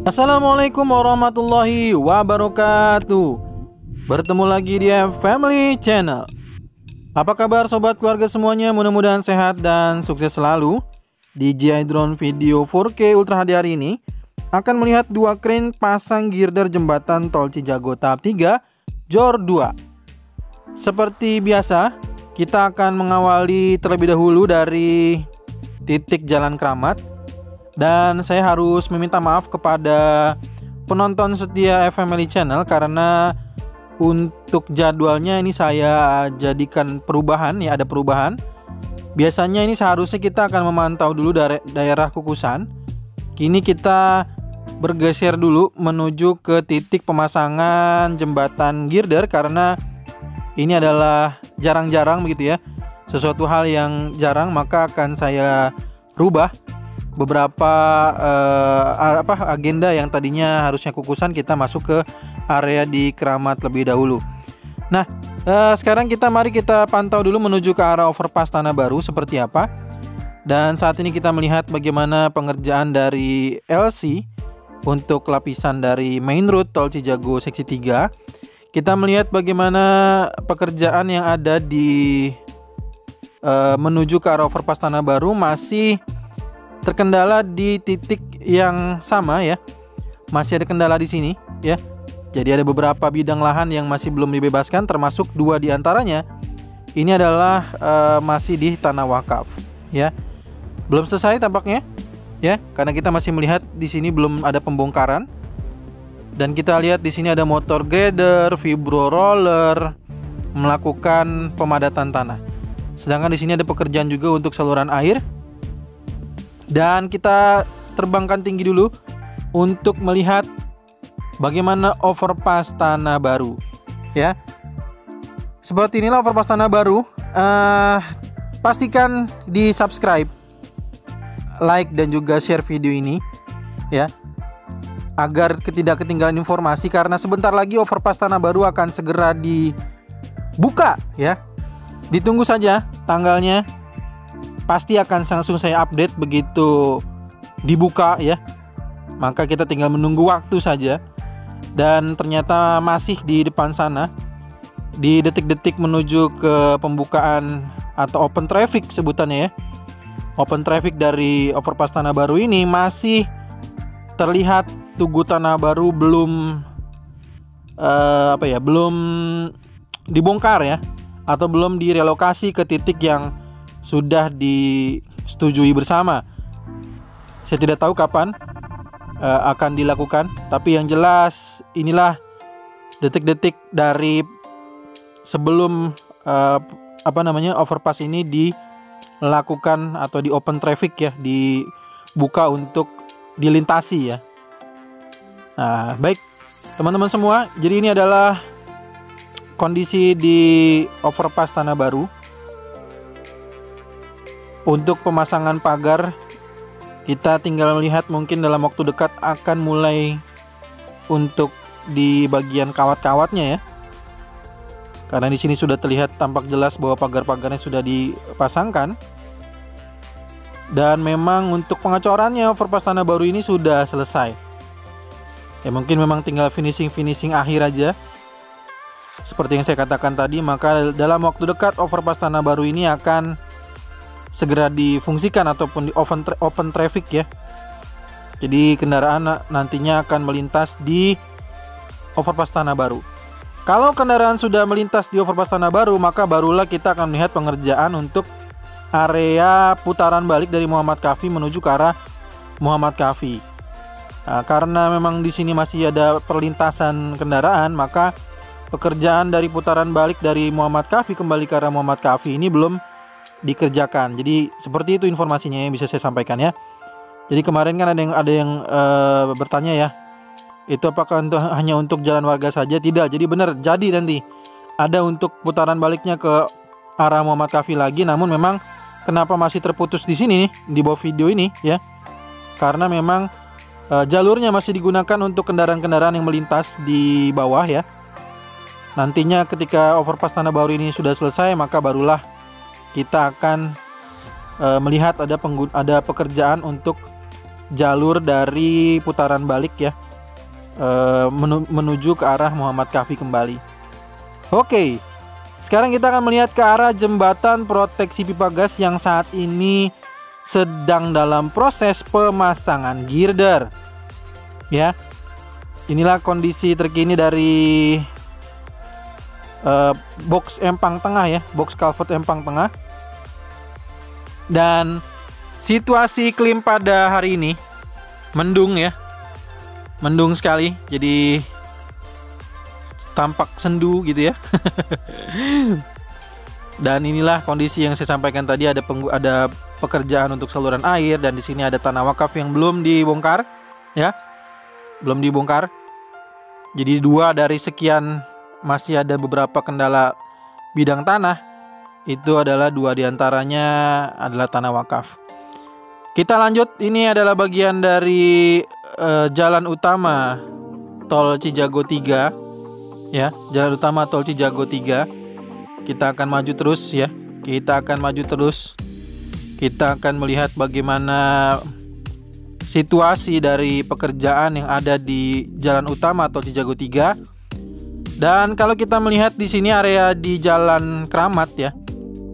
Assalamualaikum warahmatullahi wabarakatuh. Bertemu lagi di Family Channel. Apa kabar sobat keluarga semuanya? Mudah-mudahan sehat dan sukses selalu. Di DJI Drone Video 4K Ultra HD hari ini akan melihat dua crane pasang girder jembatan tol Cijago tahap 3 JOR 2. Seperti biasa, kita akan mengawali terlebih dahulu dari titik Jalan Keramat. Dan saya harus meminta maaf kepada penonton setia Family Channel karena untuk jadwalnya ini saya jadikan perubahan, ya ada perubahan. Biasanya ini seharusnya kita akan memantau dulu dari daerah Kukusan. Kini kita bergeser dulu menuju ke titik pemasangan jembatan girder karena ini adalah jarang-jarang begitu ya. Sesuatu hal yang jarang, maka akan saya rubah beberapa agenda yang tadinya harusnya Kukusan, kita masuk ke area di Keramat lebih dahulu. Nah, sekarang mari kita pantau dulu menuju ke arah overpass Tanah Baru seperti apa. Dan saat ini kita melihat bagaimana pengerjaan dari LC untuk lapisan dari main road tol Cijago seksi 3. Kita melihat bagaimana pekerjaan yang ada di menuju ke arah overpass Tanah Baru masih terkendala di titik yang sama ya. Masih ada kendala di sini ya. Jadi ada beberapa bidang lahan yang masih belum dibebaskan, termasuk dua diantaranya ini adalah masih di tanah wakaf ya. Belum selesai tampaknya ya, karena kita masih melihat di sini belum ada pembongkaran. Dan kita lihat di sini ada motor grader, vibro roller melakukan pemadatan tanah. Sedangkan di sini ada pekerjaan juga untuk saluran air. Dan kita terbangkan tinggi dulu untuk melihat bagaimana overpass Tanah Baru ya. Seperti inilah overpass Tanah Baru. Pastikan di subscribe, like dan juga share video ini ya, agar tidak ketinggalan informasi, karena sebentar lagi overpass Tanah Baru akan segera dibuka ya. Ditunggu saja tanggalnya. Pasti akan langsung saya update begitu dibuka ya. Maka kita tinggal menunggu waktu saja. Dan ternyata masih di depan sana, di detik-detik menuju ke pembukaan atau open traffic sebutannya ya. Open traffic dari overpass Tanah Baru ini masih terlihat Tugu Tanah Baru belum belum dibongkar ya, atau belum direlokasi ke titik yang sudah disetujui bersama. Saya tidak tahu kapan akan dilakukan, tapi yang jelas inilah detik-detik dari sebelum overpass ini dilakukan atau di open traffic ya, dibuka untuk dilintasi ya. Nah, baik teman-teman semua, jadi ini adalah kondisi di overpass Tanah Baru. Untuk pemasangan pagar kita tinggal melihat, mungkin dalam waktu dekat akan mulai untuk di bagian kawat-kawatnya ya. Karena di sini sudah terlihat tampak jelas bahwa pagar-pagarnya sudah dipasangkan. Dan memang untuk pengecorannya overpass Tanah Baru ini sudah selesai. Ya mungkin memang tinggal finishing akhir aja. Seperti yang saya katakan tadi, maka dalam waktu dekat overpass Tanah Baru ini akan segera difungsikan ataupun di open traffic ya. Jadi kendaraan nantinya akan melintas di overpass Tanah Baru. Kalau kendaraan sudah melintas di overpass Tanah Baru, maka barulah kita akan melihat pengerjaan untuk area putaran balik dari Muhammad Kahfi menuju ke arah Muhammad Kahfi. Nah, karena memang di sini masih ada perlintasan kendaraan, maka pekerjaan dari putaran balik dari Muhammad Kahfi kembali ke arah Muhammad Kahfi ini belum dikerjakan. Jadi seperti itu informasinya yang bisa saya sampaikan ya. Jadi kemarin kan ada yang bertanya ya, itu apakah hanya untuk jalan warga saja? Tidak. Jadi benar, jadi nanti ada untuk putaran baliknya ke arah Muhammad Kahfi lagi. Namun memang kenapa masih terputus di sini nih, di bawah video ini ya, karena memang jalurnya masih digunakan untuk kendaraan-kendaraan yang melintas di bawah ya. Nantinya ketika overpass Tanah Baru ini sudah selesai, maka barulah kita akan melihat ada pekerjaan untuk jalur dari putaran balik ya, menuju ke arah Muhammad Kahfi kembali. Oke, sekarang kita akan melihat ke arah jembatan proteksi pipa gas yang saat ini sedang dalam proses pemasangan girder. Ya, inilah kondisi terkini dari box empang tengah ya, box culvert empang tengah. Dan situasi iklim pada hari ini mendung ya, mendung sekali, jadi tampak sendu gitu ya. Dan inilah kondisi yang saya sampaikan tadi, ada pekerjaan untuk saluran air, dan di sini ada tanah wakaf yang belum dibongkar ya, belum dibongkar. Jadi 2 dari sekian masih ada beberapa kendala bidang tanah, itu adalah 2 diantaranya adalah tanah wakaf. Kita lanjut, ini adalah bagian dari jalan utama tol Cijago 3 ya, jalan utama tol Cijago 3. Kita akan maju terus ya, kita akan maju terus. Kita akan melihat bagaimana situasi dari pekerjaan yang ada di jalan utama tol Cijago 3. Dan kalau kita melihat di sini area di Jalan Keramat ya,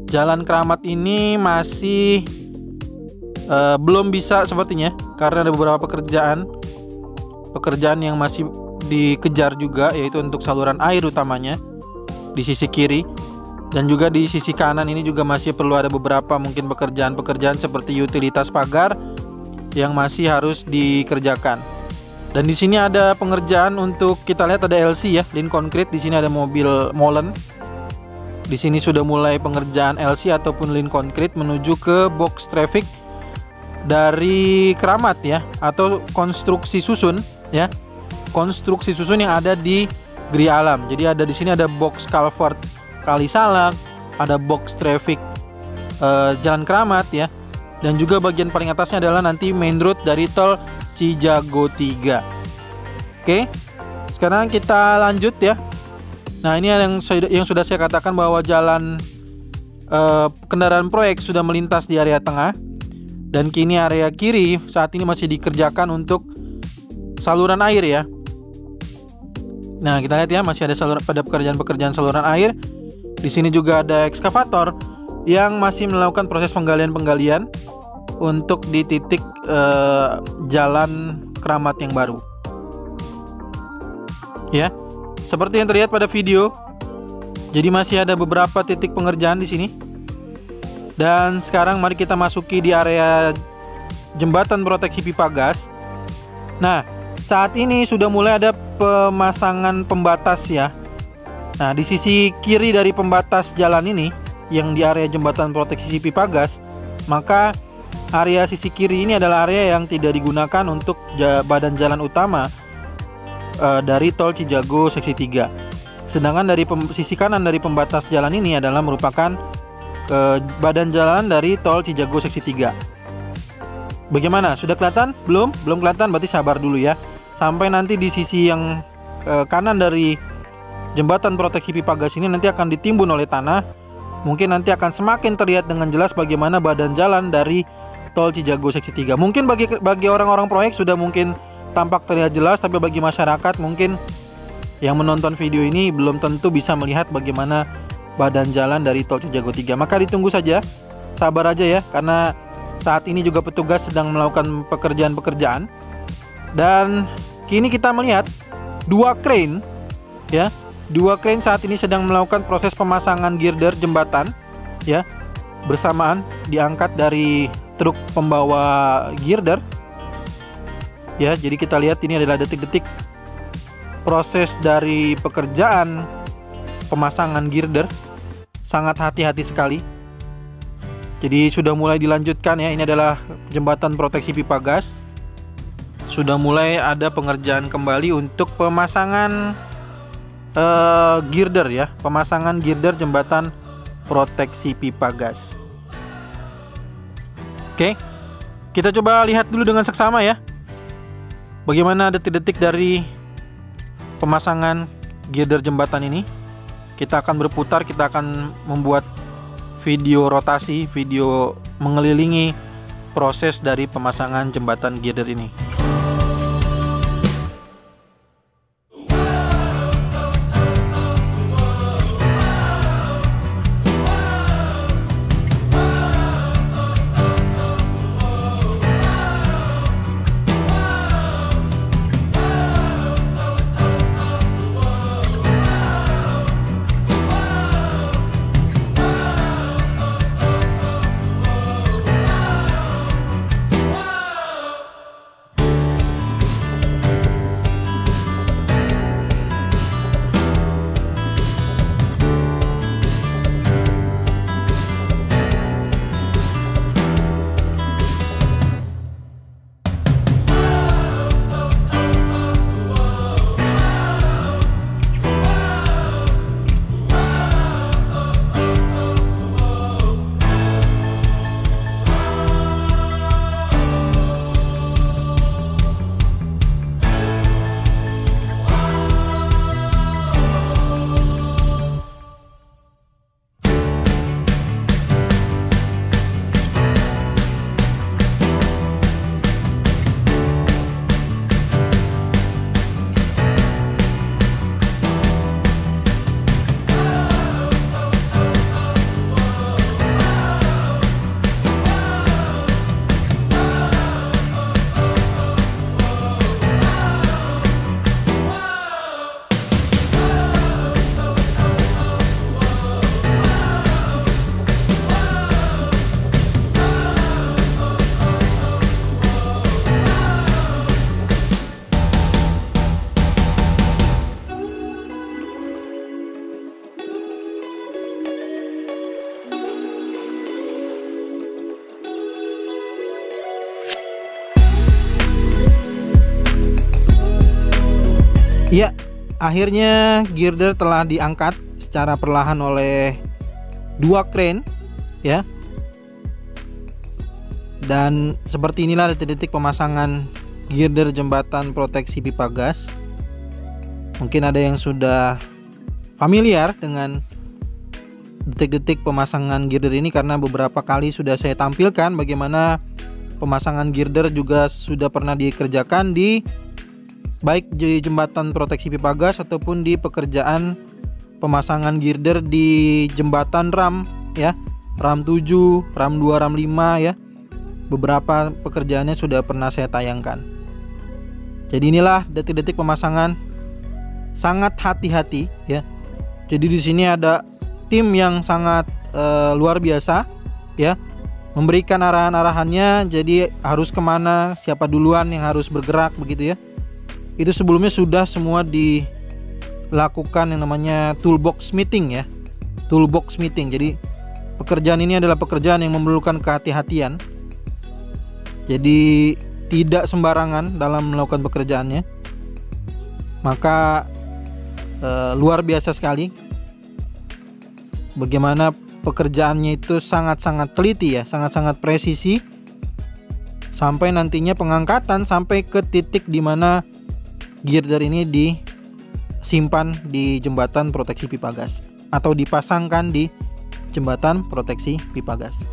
Jalan Keramat ini masih belum bisa sepertinya, karena ada beberapa pekerjaan yang masih dikejar juga, yaitu untuk saluran air utamanya di sisi kiri, dan juga di sisi kanan ini juga masih perlu ada beberapa mungkin pekerjaan seperti utilitas pagar yang masih harus dikerjakan. Dan di sini ada pengerjaan untuk, kita lihat ada LC ya, line konkrit. Di sini ada mobil molen. Di sini sudah mulai pengerjaan LC ataupun line konkrit menuju ke box traffic dari Keramat ya, atau konstruksi susun ya, konstruksi susun yang ada di Gria Alam. Jadi ada di sini ada box culvert Kali Salak, ada box traffic Jalan Keramat ya, dan juga bagian paling atasnya adalah nanti main road dari tol Cijago 3. Oke, sekarang kita lanjut ya. Nah, ini yang sudah saya katakan bahwa jalan kendaraan proyek sudah melintas di area tengah, dan kini area kiri saat ini masih dikerjakan untuk saluran air ya. Nah, kita lihat ya, masih ada pada pekerjaan saluran air. Di sini juga ada ekskavator yang masih melakukan proses penggalian untuk di titik jalan Keramat yang baru. Ya, seperti yang terlihat pada video. Jadi masih ada beberapa titik pengerjaan di sini. Dan sekarang mari kita masuki di area jembatan proteksi pipa gas. Nah, saat ini sudah mulai ada pemasangan pembatas ya. Nah, di sisi kiri dari pembatas jalan ini, yang di area jembatan proteksi pipa gas, maka area sisi kiri ini adalah area yang tidak digunakan untuk badan jalan utama dari tol Cijago seksi 3. Sedangkan dari sisi kanan dari pembatas jalan ini adalah merupakan badan jalan dari tol Cijago seksi 3. Bagaimana? Sudah kelihatan? Belum kelihatan, berarti sabar dulu ya. Sampai nanti di sisi yang kanan dari jembatan proteksi pipa gas ini nanti akan ditimbun oleh tanah. Mungkin nanti akan semakin terlihat dengan jelas bagaimana badan jalan dari tol Cijago seksi 3. Mungkin bagi orang-orang proyek sudah mungkin tampak terlihat jelas, tapi bagi masyarakat mungkin yang menonton video ini belum tentu bisa melihat bagaimana badan jalan dari tol Cijago 3. Maka ditunggu saja, sabar aja ya, karena saat ini juga petugas sedang melakukan pekerjaan. Dan kini kita melihat 2 crane ya, 2 crane saat ini sedang melakukan proses pemasangan girder jembatan ya, bersamaan diangkat dari truk pembawa girder ya. Jadi kita lihat ini adalah detik-detik proses dari pekerjaan pemasangan girder, sangat hati-hati sekali. Jadi sudah mulai dilanjutkan ya, ini adalah jembatan proteksi pipa gas. Sudah mulai ada pengerjaan kembali untuk pemasangan girder ya, pemasangan girder jembatan proteksi pipa gas. Oke, kita coba lihat dulu dengan seksama ya, bagaimana detik-detik dari pemasangan girder jembatan ini. Kita akan berputar, kita akan membuat video rotasi, video mengelilingi proses dari pemasangan jembatan girder ini. Ya, akhirnya girder telah diangkat secara perlahan oleh 2 crane ya. Dan seperti inilah detik-detik pemasangan girder jembatan proteksi pipa gas. Mungkin ada yang sudah familiar dengan detik-detik pemasangan girder ini karena beberapa kali sudah saya tampilkan bagaimana pemasangan girder juga sudah pernah dikerjakan di baik di jembatan proteksi pipa gas ataupun di pekerjaan pemasangan girder di jembatan RAM ya, RAM 7, RAM 2, RAM 5 ya. Beberapa pekerjaannya sudah pernah saya tayangkan. Jadi inilah detik-detik pemasangan, sangat hati-hati ya. Jadi di sini ada tim yang sangat luar biasa ya, memberikan arahan-arahannya. Jadi harus kemana, siapa duluan yang harus bergerak begitu ya. Itu sebelumnya sudah semua dilakukan yang namanya toolbox meeting ya. Toolbox meeting. Jadi pekerjaan ini adalah pekerjaan yang memerlukan kehati-hatian. Jadi tidak sembarangan dalam melakukan pekerjaannya. Maka luar biasa sekali bagaimana pekerjaannya itu sangat-sangat teliti ya, sangat-sangat presisi, sampai nantinya pengangkatan sampai ke titik di mana girder ini disimpan di jembatan proteksi pipa gas atau dipasangkan di jembatan proteksi pipa gas.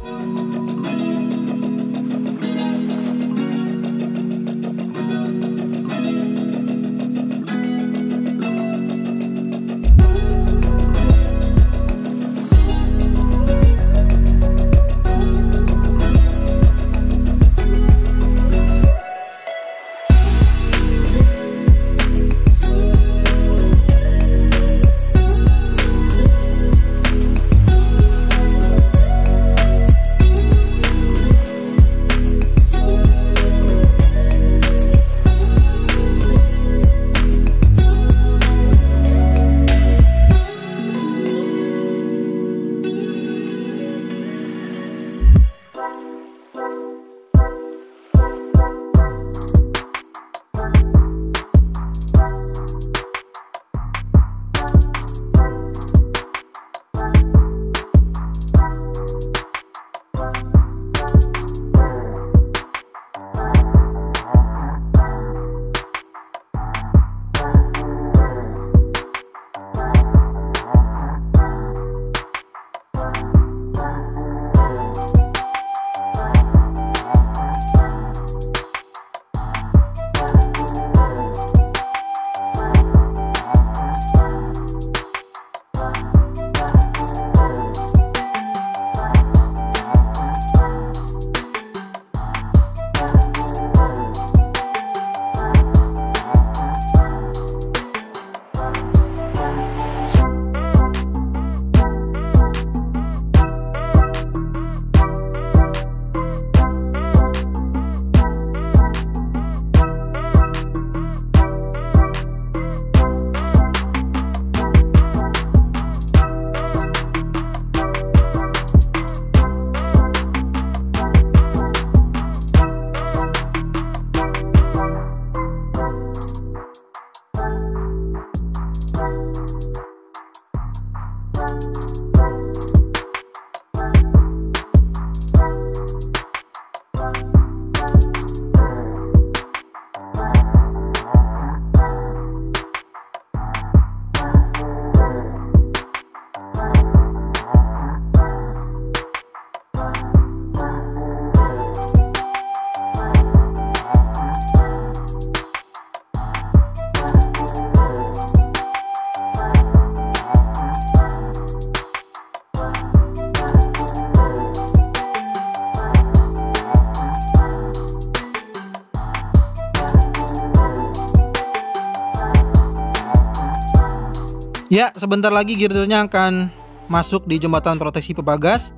Ya, sebentar lagi girdernya akan masuk di jembatan proteksi Pebagas.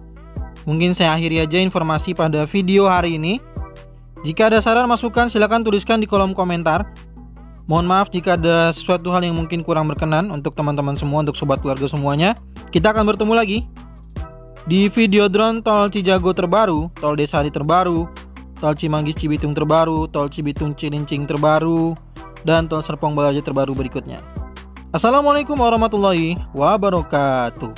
Mungkin saya akhiri aja informasi pada video hari ini. Jika ada saran masukan silahkan tuliskan di kolom komentar. Mohon maaf jika ada sesuatu hal yang mungkin kurang berkenan untuk teman-teman semua, untuk sobat keluarga semuanya. Kita akan bertemu lagi di video drone tol Cijago terbaru, tol Desari terbaru, tol Cimanggis Cibitung terbaru, tol Cibitung Cilincing terbaru, dan tol Serpong Balaja terbaru berikutnya. Assalamualaikum warahmatullahi wabarakatuh.